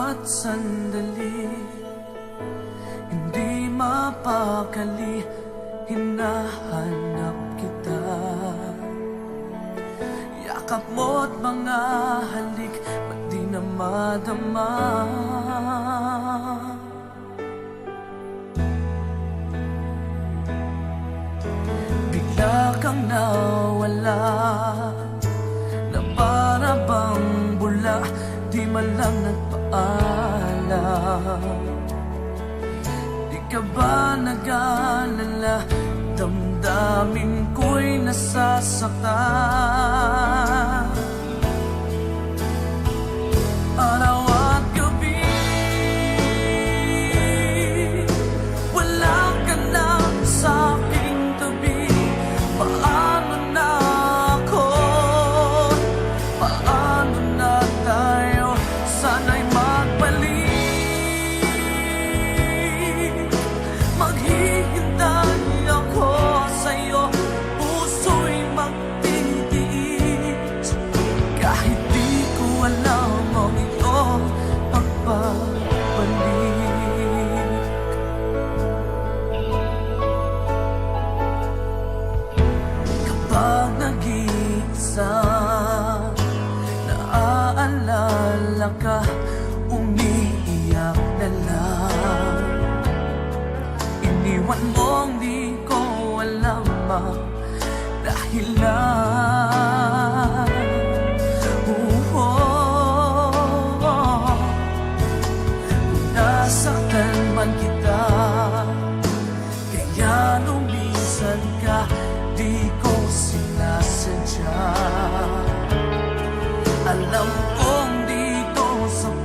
bawat sandali, hindi mapakali, hinahanap kita. Yakap mo't mga halik, ba't di na madama? Bigla kang nawala, na para bang bula, di man lang nagpaalam. Di ka ba nag-alala, damdamin ko'y nasasaktan. Araw at gabi, wala ka na sa aking tabi. Paano na ako? Paano na tayo? Sana'y magbalik. Maghihintay ako sa'yo, puso'y magtitiis. Kahit di ko alam ang iyong pagbabalik. Kapag nag-iisa, naaalala ka, umiiyak na lang. Iniwan mong di ko alam ang dahilan.